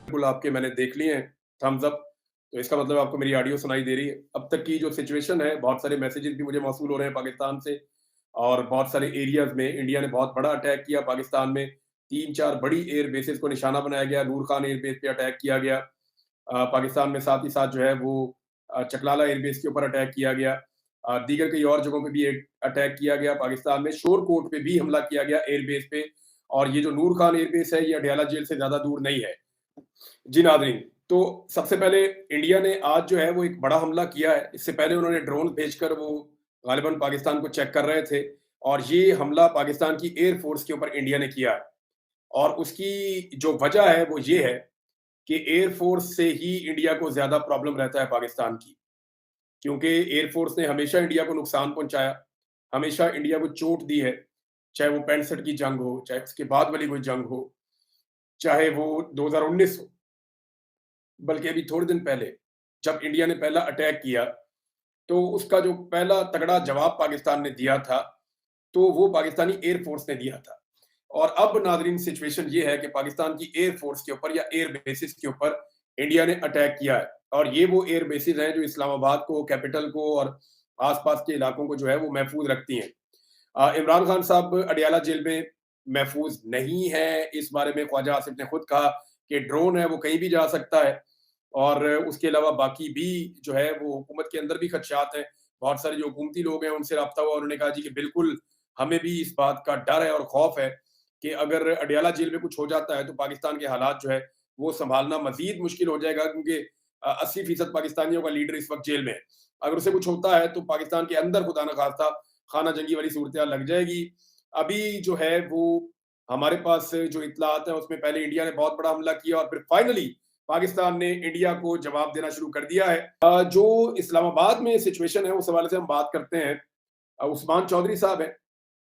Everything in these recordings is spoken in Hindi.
बिल्कुल आपके मैंने देख लिए हैं थम्स अप, तो इसका मतलब आपको मेरी ऑडियो सुनाई दे रही है। अब तक की जो सिचुएशन है, बहुत सारे मैसेजेस भी मुझे मौसूल हो रहे हैं पाकिस्तान से और बहुत सारे एरियाज़ में इंडिया ने बहुत बड़ा अटैक किया पाकिस्तान में। 3-4 बड़ी एयर बेसेस को निशाना बनाया गया, नूर खान एयर बेस पे अटैक किया गया। पाकिस्तान में साथ ही साथ जो है वो चकलाला एयर बेस के ऊपर अटैक किया गया। दीगर कई और जगहों पे भी एक अटैक किया गया पाकिस्तान में। शोरकोट पे भी हमला किया गया एयर बेस पे और ये जो नूर खान एयर बेस है, ये अडयाला जेल से ज़्यादा दूर नहीं है। जी नाज़रीन, तो सबसे पहले इंडिया ने आज जो है वो एक बड़ा हमला किया है। इससे पहले उन्होंने ड्रोन भेजकर वो गालिबन पाकिस्तान को चेक कर रहे थे और ये हमला पाकिस्तान की एयर फ़ोर्स के ऊपर इंडिया ने किया है। और उसकी जो वजह है वो ये है कि एयर फ़ोर्स से ही इंडिया को ज़्यादा प्रॉब्लम रहता है पाकिस्तान की। क्योंकि एयर फ़ोर्स ने हमेशा इंडिया को नुकसान पहुँचाया, हमेशा इंडिया को चोट दी है, चाहे वो 65 की जंग हो, चाहे उसके बाद वाली कोई जंग हो, चाहे वो 2019 हो। बल्कि अभी थोड़े दिन पहले जब इंडिया ने पहला अटैक किया, तो उसका जो पहला तगड़ा जवाब पाकिस्तान ने दिया था, तो वो पाकिस्तानी एयर फ़ोर्स ने दिया था। और अब नाज़रीन सिचुएशन ये है कि पाकिस्तान की एयर फ़ोर्स के ऊपर या एयर बेसिस के ऊपर इंडिया ने अटैक किया है और ये वो एयर बेसिस हैं जो इस्लामाबाद को, कैपिटल को और आस-पास के इलाकों को जो है वो महफूज़ रखती हैं। इमरान खान साहब अडयाला जेल में महफूज़ नहीं हैं, इस बारे में ख्वाजा आसिफ ने खुद कहा कि ड्रोन है वो कहीं भी जा सकता है और उसके अलावा बाकी भी जो है वो हुकूमत के अंदर भी खदशात हैं। बहुत सारे जो हुकूमती लोग हैं उनसे राब्ता हुआ, उन्होंने कहा जी कि बिल्कुल हमें भी इस बात का डर है और खौफ है कि अगर अडयाला जेल में कुछ हो जाता है तो पाकिस्तान के हालात जो है वो सँभालना मज़ीद मुश्किल हो जाएगा क्योंकि 80% पाकिस्तानियों का लीडर इस वक़्त जेल में है। अगर उसे कुछ होता है तो पाकिस्तान के अंदर खुदा न ख़ास्ता खाना जंगी वाली सूरत-ए-हाल लग जाएगी। अभी जो है वो हमारे पास जो इत्तलात हैं उसमें पहले इंडिया ने बहुत बड़ा हमला किया और फिर फाइनली पाकिस्तान ने इंडिया को जवाब देना शुरू कर दिया है। जो इस्लामाबाद में सिचुएशन है उस हवाले से हम बात करते हैं। उस्मान चौधरी साहब हैं,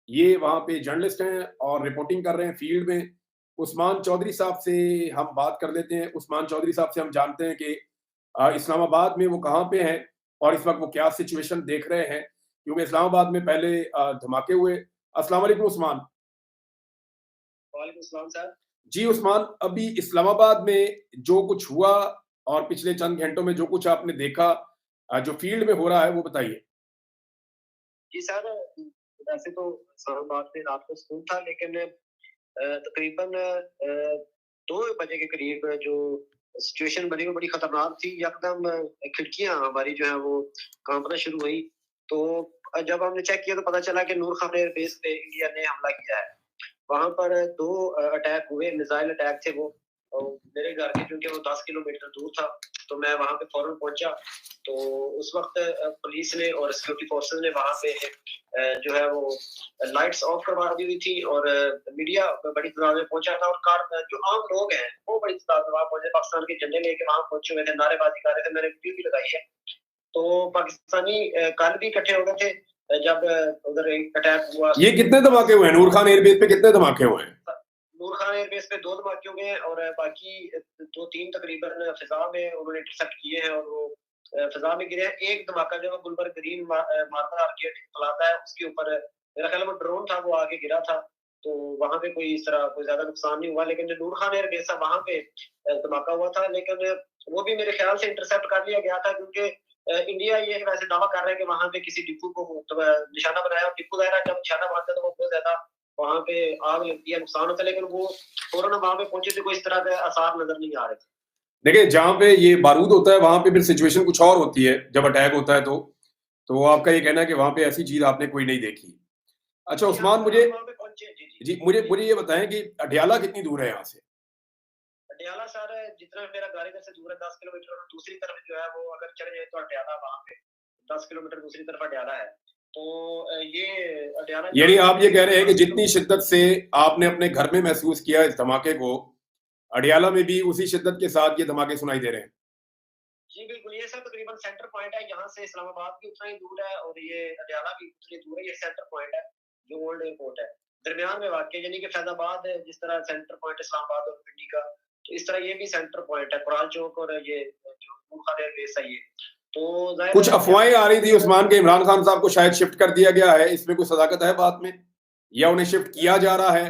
ये वहाँ पे जर्नलिस्ट हैं और रिपोर्टिंग कर रहे हैं फील्ड में। उस्मान चौधरी साहब से हम बात कर लेते हैं। उस्मान चौधरी साहब से हम जानते हैं कि इस्लामाबाद में वो कहाँ पे हैं और इस वक़्त वो क्या सिचुएशन देख रहे हैं? क्योंकि इस्लामाबाद में पहले धमाके हुए। अस्सलाम वालेकुम उस्मान। वालेकुम सलाम सर। जी उस्मान, अभी इस्लामाबाद में जो कुछ हुआ और पिछले चंद घंटों में जो कुछ आपने देखा जो फील्ड में हो रहा है वो बताइए? जी सर, वैसे तो इस्लामाबाद में रात को सुकून था लेकिन तकरीबन 2 बजे के करीब जो सिचुएशन बनी वो बड़ी खतरनाक थी। यकदम खिड़कियाँ हमारी जो है वो काँपना शुरू हुई। तो जब हमने चेक किया तो पता चला कि नूर खान एयर बेस पे इंडिया ने हमला किया है। वहाँ पर 2 अटैक हुए, मिसाइल अटैक थे वो। और मेरे घर के चूँकि वो 10 किलोमीटर दूर था, तो मैं वहाँ पे फ़ौरन पहुँचा। तो उस वक़्त पुलिस ने और सिक्योरिटी फ़ोर्सेस ने वहाँ पे जो है वो लाइट्स ऑफ करवा दी हुई थी और मीडिया बड़ी तादाद में पहुँचा था और जो आम लोग हैं, वो बड़ी तादाद में वहाँ पहुँचे, पाकिस्तान के झंडे लेके वहाँ पहुँचे हुए थे, नारेबाज़ी कर रहे थे, मैंने वीडियो भी लगाई है। तो पाकिस्तानी कल भी इकट्ठे हो गए थे जब उधर एक अटैक हुआ। ये कितने धमाके हुए हैं? नूर खान एयर बेस पे कितने धमाके हुए हैं? नूर खान एयरबेस पे 2 धमाके हुए हैं और बाकी 2-3 तकरीबन फ़िज़ा में उन्होंने इंटरसेप्ट किए हैं और वो फ़िज़ा में गिरे हैं। एक धमाका जो है गुलबर्ग ग्रीन मार्कर आर्केड इत्तलाता है उसके ऊपर मेरा ख़्याल है वो ड्रोन था वो आके गिरा था। तो वहाँ पे कोई इस तरह कोई ज़्यादा नुकसान नहीं हुआ लेकिन जो नूर खान एयरबेस है वहाँ पे धमाका हुआ था लेकिन वो भी मेरे ख़्याल से इंटरसेप्ट कर लिया गया था क्योंकि इंडिया ये वैसे दावा कर रहा है कि वहाँ पे किसी डिपो को निशाना बनाया और डिपो ज़ाहिर है जब निशाना बनाते हैं तो वो बहुत ज़्यादा वहाँ पे आग लगती है, नुकसान होता है लेकिन वो फ़ौरन वहाँ पे पहुँचे थे, कोई इस तरह के आसार नज़र नहीं आ रहे थे। देखिए, जहाँ पे ये बारूद होता है वहाँ पे फिर सिचुएशन कुछ और होती है, जब अटैक होता है तो। तो आपका ये कहना है कि वहाँ पे ऐसी चीज़ आपने कोई नहीं देखी। अच्छा जी, उस्मान मुझे हम वहाँ पे पहुँचे। जी, जी। जी, मुझे जी। मुझे ये बताएँ कि अडयाला कितनी दूर है यहाँ से? पटियाला सर जितना मेरा घर इधर से दूर है 10 किलोमीटर और दूसरी तरफ जो है वो अगर चले जाए तो अडयाला वहाँ पे 10 किलोमीटर दूसरी तरफ अडयाला है। तो ये अडयाला यानी जहाँ आप ये से कह रहे हैं कि 10 जितनी किलोमीटर। शिद्दत से आपने अपने घर में महसूस किया इस धमाके को, अडयाला में भी उसी शिद्दत के साथ ये धमाके सुनाई दे रहे हैं। जी, बिल्कुल, ये सर तकरीबन सेंटर पॉइंट है, यहाँ से इस्लामाबाद भी उतना ही दूर है और ये अडयाला भी उतनी दूर है, ये सेंटर पॉइंट है, जो ओल्ड एयरपोर्ट है। दरमियान में वाक़ई यानी कि फैज़ाबाद जिस तरह सेंटर पॉइंट इस्लामाबाद और पिंडी का, तो इस तरह ये भी सेंटर पॉइंट है, कुराल चौक और ये जो नूर खान एयर बेस है ये। तो ज़ाहिर कुछ है जब अफ़वाहें आ रही थी उस्मान के इमरान खान साहब को शायद शिफ्ट कर दिया गया है, इसमें कोई सदाकत है बात में? या उन्हें शिफ्ट किया जा रहा है?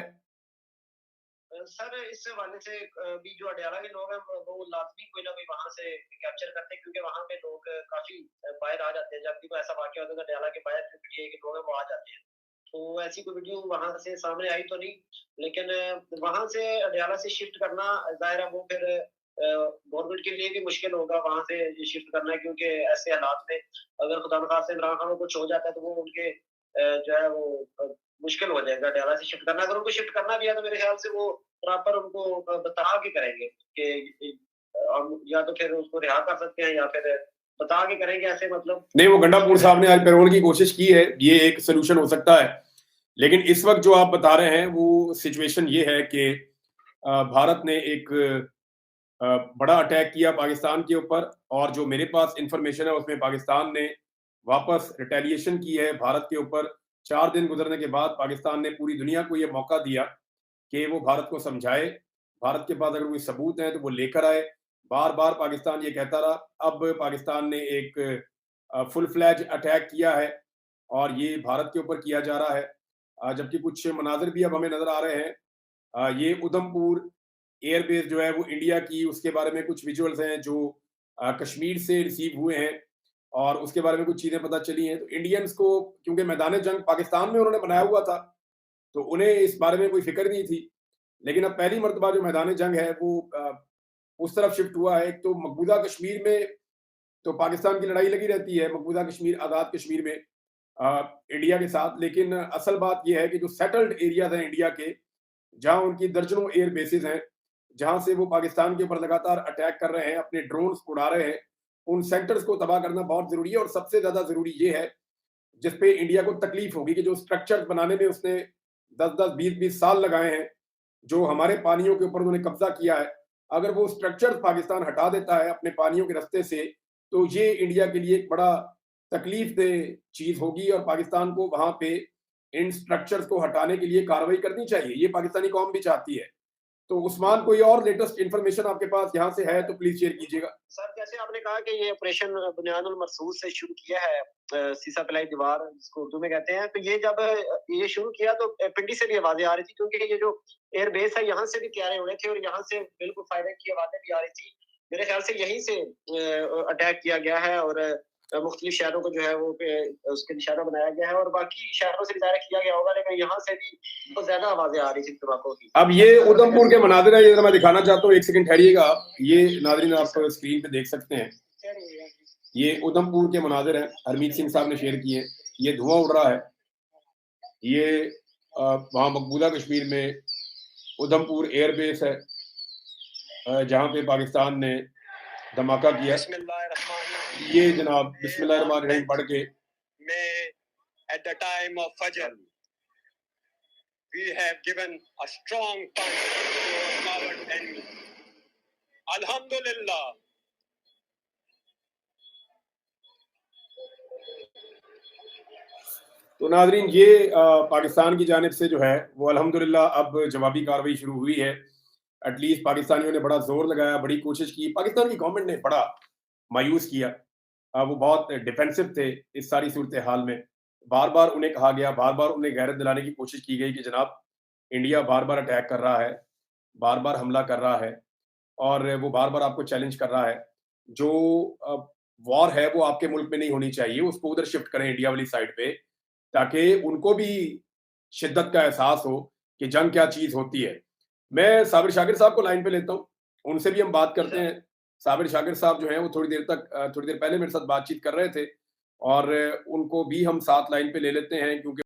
सर इस हवाले से भी जो अडयाला के लोग हैं वो लाज़मी कोई ना कोई वहाँ से कैप्चर करते हैं क्योंकि वहाँ पे लोग काफ़ी बाहर आ जाते हैं। जब भी कोई ऐसा वाक़या होता है तो अडयाला के बाहर जो पीटीआई के लोग हैं वो आ जाते हैं। तो ऐसी कोई वीडियो वहाँ से सामने आई तो नहीं, लेकिन वहाँ से अडयाला से शिफ्ट करना ज़ाहिर है वो फिर गवर्नमेंट के लिए भी मुश्किल होगा वहाँ से ये शिफ्ट करना क्योंकि ऐसे हालात में अगर खुदा न ख़ास्ता इमरान खान को कुछ हो जाता है तो वो उनके जो है वो मुश्किल हो जाएगा अडयाला से शिफ्ट करना। अगर उनको शिफ्ट करना भी है तो मेरे ख़्याल से वो प्रॉपर उनको बता के करेंगे कि हम या तो फिर उसको रिहा कर सकते हैं या फिर बता के करेंगे ऐसे मतलब नहीं, वो गंडापुर साहब ने आज पैरोल की कोशिश की है, ये एक सॉल्यूशन हो सकता है। लेकिन इस वक़्त जो आप बता रहे हैं वो सिचुएशन ये है कि भारत ने एक बड़ा अटैक किया पाकिस्तान के ऊपर और जो मेरे पास इन्फॉर्मेशन है उसमें पाकिस्तान ने वापस रिटेलिएशन की है भारत के ऊपर। 4 दिन गुजरने के बाद पाकिस्तान ने पूरी दुनिया को ये मौका दिया कि वो भारत को समझाए। भारत के पास अगर कोई सबूत हैं तो वो लेकर आए। बार-बार पाकिस्तान ये कहता रहा। अब पाकिस्तान ने एक फुल फ्लेज अटैक किया है और ये भारत के ऊपर किया जा रहा है। जबकि कुछ मनाज़िर भी अब हमें नज़र आ रहे हैं। ये उधमपुर एयरबेस जो है वो इंडिया की उसके बारे में कुछ विजुअल्स हैं जो कश्मीर से रिसीव हुए हैं और उसके बारे में कुछ चीज़ें पता चली हैं। तो इंडियंस को क्योंकि मैदान जंग पाकिस्तान में उन्होंने बनाया हुआ था, तो उन्हें इस बारे में कोई फ़िक्र नहीं थी। लेकिन अब पहली मर्तबा जो मैदान जंग है वो उस तरफ शिफ्ट हुआ है। एक तो मकबूजा कश्मीर में तो पाकिस्तान की लड़ाई लगी रहती है, मकबूजा कश्मीर, आज़ाद कश्मीर में इंडिया के साथ। लेकिन असल बात ये है कि जो सेटल्ड एरियाज़ हैं इंडिया के, जहाँ उनकी दर्जनों एयर बेसेस हैं, जहाँ से वो पाकिस्तान के ऊपर लगातार अटैक कर रहे हैं, अपने ड्रोन्स उड़ा रहे हैं, उन सेक्टर्स को तबाह करना बहुत ज़रूरी है और सबसे ज़्यादा ज़रूरी ये है, जिस पे इंडिया को तकलीफ होगी कि जो स्ट्रक्चर्स बनाने में उसने 10-10, 20-20 साल लगाए हैं, जो हमारे पानियों के ऊपर उन्होंने कब्ज़ा किया है, अगर वो स्ट्रक्चर्स पाकिस्तान हटा देता है अपने पानियों के रास्ते से, तो ये इंडिया के लिए एक बड़ा तकलीफ़देह चीज़ होगी और पाकिस्तान को वहाँ पे इन स्ट्रक्चर्स को हटाने के लिए कार्रवाई करनी चाहिए। ये पाकिस्तानी कौम भी चाहती है। तो उस्मान कोई और लेटेस्ट इन्फॉर्मेशन आपके पास यहाँ से है तो प्लीज़ शेयर कीजिएगा। सर जैसे आपने कहा कि ये ऑपरेशन बुनियादुल मरसूस से शुरू किया है सीसा पिलाई दीवार जिसको उर्दू में कहते हैं, तो ये जब ये शुरू किया तो पिंडी से भी आवाज़ें आ रही थी क्योंकि ये जो एयर बेस है यहाँ से भी तैयारी हो रहे थे और यहाँ से बिल्कुल फायरिंग की आवाज़ें भी आ रही थी। मेरे ख्याल से यहीं से अटैक किया गया है और मुख्तलिफ शहरों को जो है वो उसके निशाना बनाया गया है और बाकी शहरों से भी ज़ाहिर किया गया होगा, लेकिन यहाँ से भी बहुत ज़्यादा आवाज़ें आ रही थी धमाकों की। अब ये उधमपुर के मनाज़िर हैं, ये ज़रा मैं दिखाना चाहता हूँ, 1 सेकंड ठहरिएगा आप। ये नाज़रीन आप स्क्रीन पे देख सकते हैं। ये उधमपुर के मनाज़िर हैं, हरमीत सिंह साहब ने शेयर किए। ये धुआँ उड़ रहा है। ये वहाँ मकबूजा कश्मीर में उधमपुर एयरबेस है जहाँ पे पाकिस्तान ने धमाका किया। ये जनाब बिस्मिल्लाहिर्रहमानिर्रहीम पढ़ के at the time of Fajr we have given a strong punch to our coward enemy. Alhamdulillah. तो नाज़रीन ये पाकिस्तान की जानिब से जो है वो अल्हम्दुलिल्लाह अब जवाबी कार्रवाई शुरू हुई है। एटलीस्ट पाकिस्तानियों ने बड़ा ज़ोर लगाया, बड़ी कोशिश की। पाकिस्तान की गवर्नमेंट ने बड़ा मायूस किया। वो बहुत डिफेंसिव थे इस सारी सूरत-ए-हाल में। बार-बार उन्हें कहा गया, बार-बार उन्हें गैरत दिलाने की कोशिश की गई कि जनाब इंडिया बार-बार अटैक कर रहा है, बार-बार हमला कर रहा है और वो बार-बार आपको चैलेंज कर रहा है। जो वॉर है वो आपके मुल्क में नहीं होनी चाहिए, उसको उधर शिफ्ट करें इंडिया वाली साइड पे, ताकि उनको भी शिद्दत का एहसास हो कि जंग क्या चीज़ होती है। मैं साबिर शाकिर साहब को लाइन पे लेता हूँ, उनसे भी हम बात करते हैं। साबिर शाकिर साहब जो हैं वो थोड़ी देर पहले मेरे साथ बातचीत कर रहे थे और उनको भी हम साथ लाइन पे ले लेते हैं क्योंकि